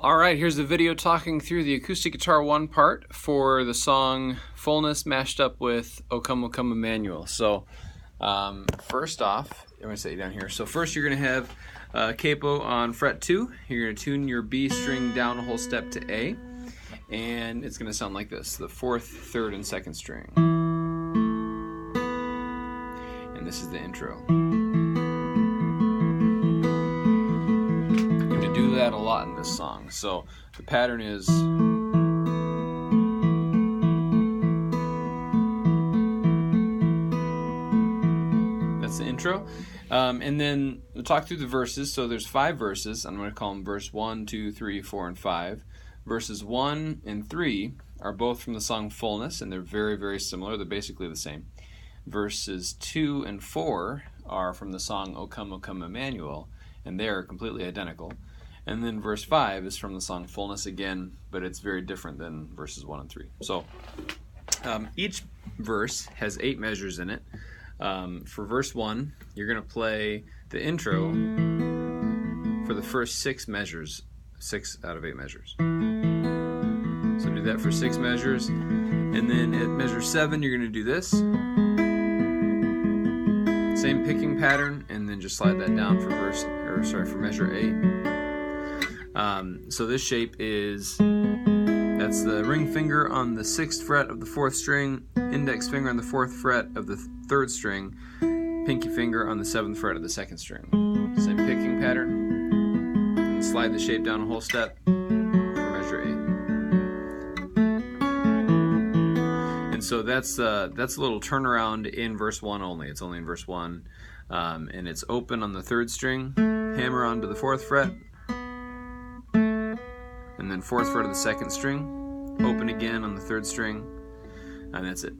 Alright, here's the video talking through the acoustic guitar one part for the song Fullness mashed up with O Come O Come Emmanuel. So first off, I'm going to set you down here. So first you're going to have capo on fret 2. You're going to tune your B string down a whole step to A. And it's going to sound like this, the 4th, 3rd, and 2nd string. And this is the intro. Do that a lot in this song. So the pattern is that's the intro, and then we'll talk through the verses. So there's 5 verses. I'm going to call them verse 1, 2, 3, 4, and 5. Verses 1 and 3 are both from the song Fullness, and they're very, very similar. They're basically the same. Verses 2 and 4 are from the song O Come Emmanuel, and they're completely identical. And then verse 5 is from the song Fullness again, but it's very different than verses 1 and 3. So each verse has 8 measures in it. For verse 1, you're going to play the intro for the first 6 measures, 6 out of 8 measures. So do that for 6 measures. And then at measure 7, you're going to do this. Same picking pattern, and then just slide that down for for measure 8. So this shape is, that's the ring finger on the 6th fret of the 4th string, index finger on the 4th fret of the 3rd string, pinky finger on the 7th fret of the 2nd string. Same picking pattern, and slide the shape down a whole step for measure 8. And so that's a little turnaround in verse 1 only. It's only in verse 1, and it's open on the 3rd string, hammer onto the 4th fret, and then 4th fret of the 2nd string, open again on the 3rd string, and that's it.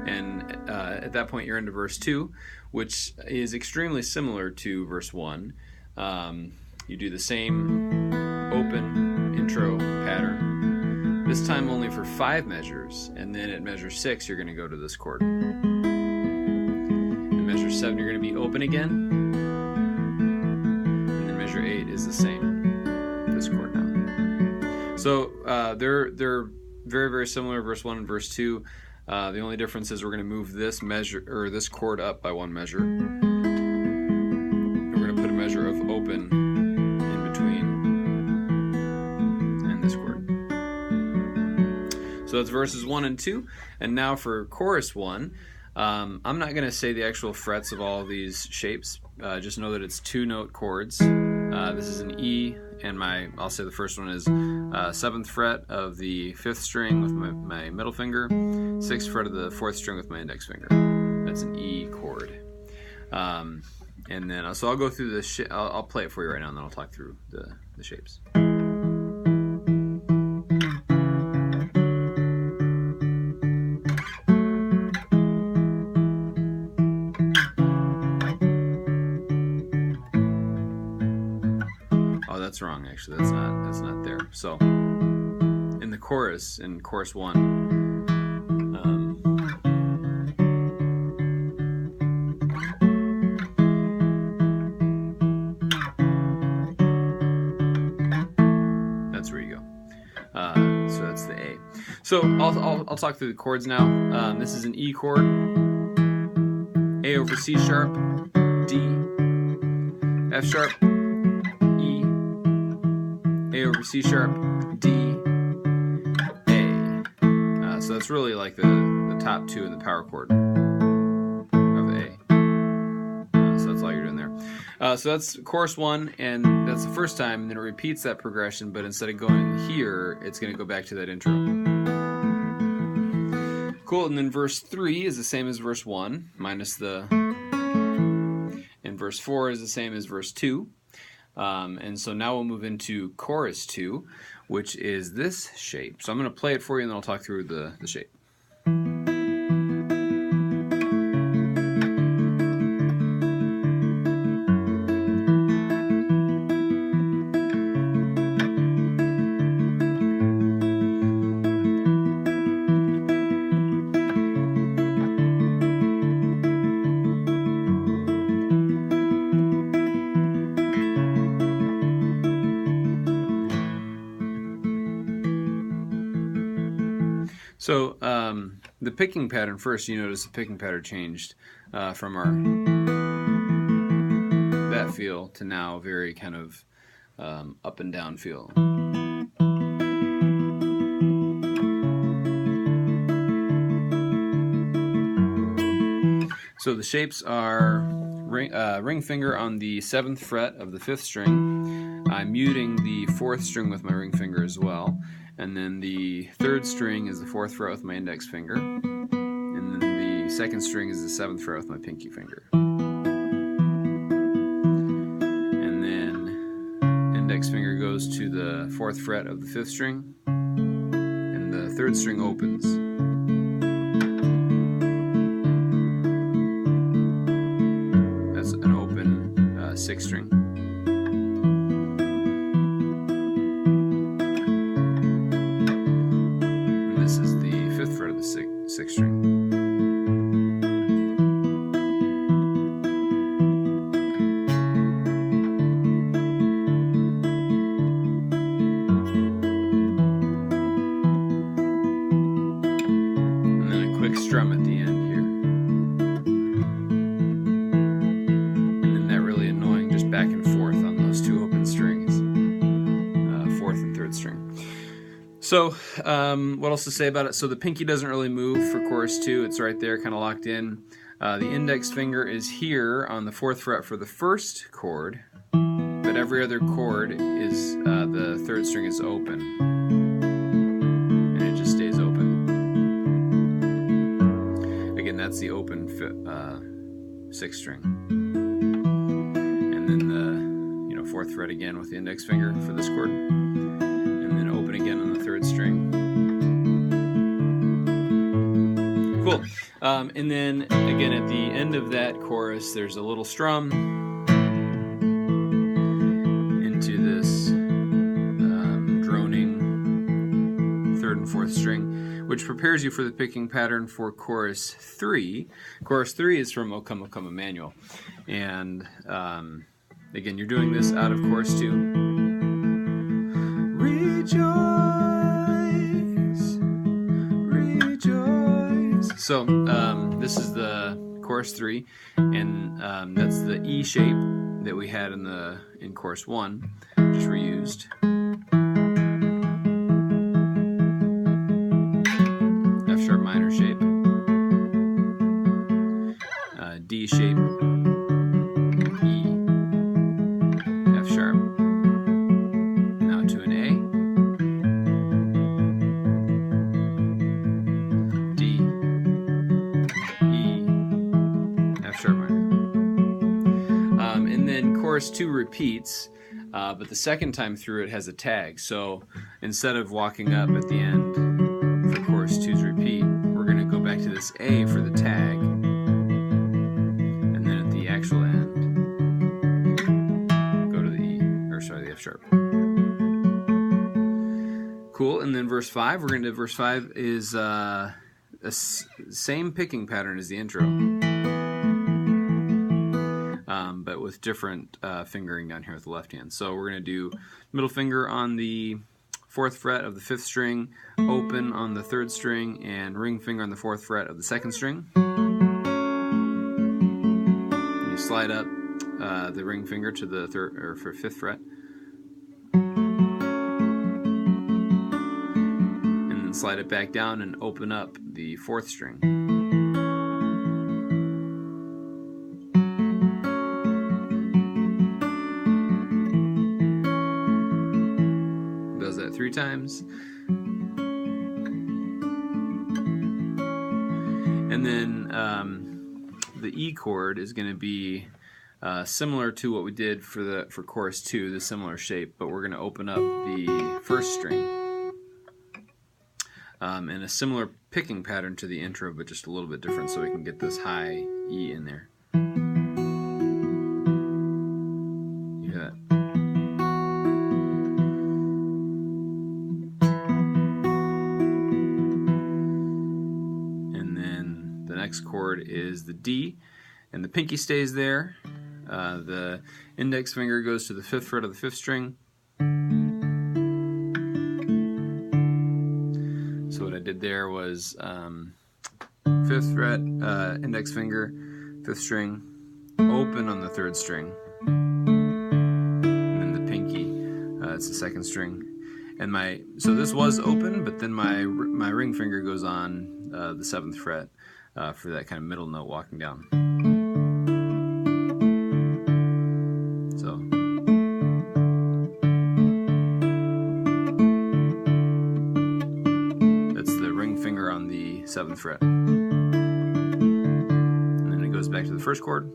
And at that point you're into verse 2, which is extremely similar to verse 1. You do the same open intro pattern, this time only for 5 measures, and then at measure 6 you're going to go to this chord. In measure 7 you're going to be open again, measure 8 is the same, this chord now. So they're very, very similar, verse 1 and verse 2. The only difference is we're going to move this measure, or this chord, up by 1 measure. And we're going to put a measure of open in between and this chord. So that's verses 1 and 2. And now for chorus 1. I'm not going to say the actual frets of all of these shapes. Just know that it's 2-note chords. This is an E, and I'll say the first one is 7th fret of the 5th string with my middle finger, 6th fret of the 4th string with my index finger. That's an E chord. And then, so I'll go through the I'll play it for you right now, and then I'll talk through the shapes. That's wrong, actually. That's not there. So in the chorus, in chorus 1, that's where you go. So that's the A. So I'll talk through the chords now. This is an E chord, A over C sharp, D, F sharp, A over C sharp, D, A. So that's really like the top 2 in the power chord of A. So that's all you're doing there. So that's chorus 1, and that's the first time, and then it repeats that progression, but instead of going here, it's going to go back to that intro. Cool, and then verse 3 is the same as verse 1, minus the, and verse 4 is the same as verse 2. And so now we'll move into chorus 2, which is this shape. So I'm going to play it for you, and then I'll talk through the shape. So the picking pattern, first you notice the picking pattern changed from our that feel to now very kind of up and down feel. So the shapes are ring finger on the 7th fret of the 5th string. I'm muting the 4th string with my ring finger as well. And then the 3rd string is the 4th fret with my index finger. And then the 2nd string is the 7th fret with my pinky finger. And then index finger goes to the 4th fret of the 5th string. And the 3rd string opens. That's an open 6th string. This is the 5th fret of the 6th string. And then a quick strum at the end here. And then that really annoying just back and forth on those 2 open strings, 4th and 3rd string. So, what else to say about it? So the pinky doesn't really move for chorus 2. It's right there, kind of locked in. The index finger is here on the 4th fret for the 1st chord, but every other chord is, the 3rd string is open. And it just stays open. Again, that's the open 6th string. And then the 4th fret again with the index finger for this chord. And then open again on the 3rd string. Cool. And then again at the end of that chorus, there's a little strum into this droning 3rd and 4th string, which prepares you for the picking pattern for chorus 3. Chorus 3 is from O Come O Come Emmanuel. And again, you're doing this out of chorus 2. Rejoice, rejoice. So this is the chorus 3, and that's the E shape that we had in chorus 1, just reused. F sharp minor shape, D shape, E, F sharp. Now to an A. And then chorus 2 repeats, but the second time through it has a tag. So instead of walking up at the end for chorus 2's repeat, we're going to go back to this A for the tag, and then at the actual end, go to the F sharp. Cool. And then verse 5, we're going to do verse 5 is same picking pattern as the intro. But with different fingering down here with the left hand. So we're going to do middle finger on the 4th fret of the 5th string, open on the 3rd string, and ring finger on the 4th fret of the 2nd string. And you slide up the ring finger to the 5th fret, and then slide it back down and open up the 4th string. Does that 3 times. And then the E chord is going to be similar to what we did for chorus 2, the similar shape, but we're going to open up the 1st string. And a similar picking pattern to the intro, but just a little bit different, so we can get this high E in there. You hear that? The next chord is the D, and the pinky stays there. The index finger goes to the 5th fret of the 5th string. So what I did there was 5th fret, index finger, 5th string, open on the 3rd string, and then the pinky, it's the 2nd string. And so this was open, but then my ring finger goes on the 7th fret for that kind of middle note walking down. So that's the ring finger on the 7th fret. And then it goes back to the 1st chord.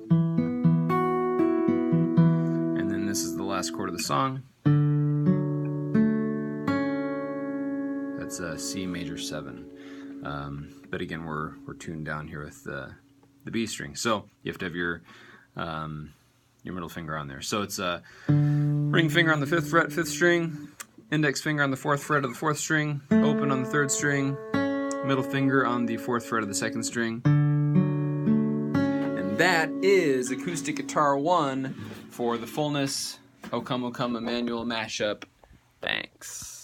And then this is the last chord of the song. That's C major 7. But again, we're tuned down here with the B string. So you have to have your middle finger on there. So it's a ring finger on the 5th fret, 5th string, index finger on the 4th fret of the 4th string, open on the 3rd string, middle finger on the 4th fret of the 2nd string. And that is Acoustic Guitar 1 for the Fullness O Come O Come Emmanuel mashup. Thanks.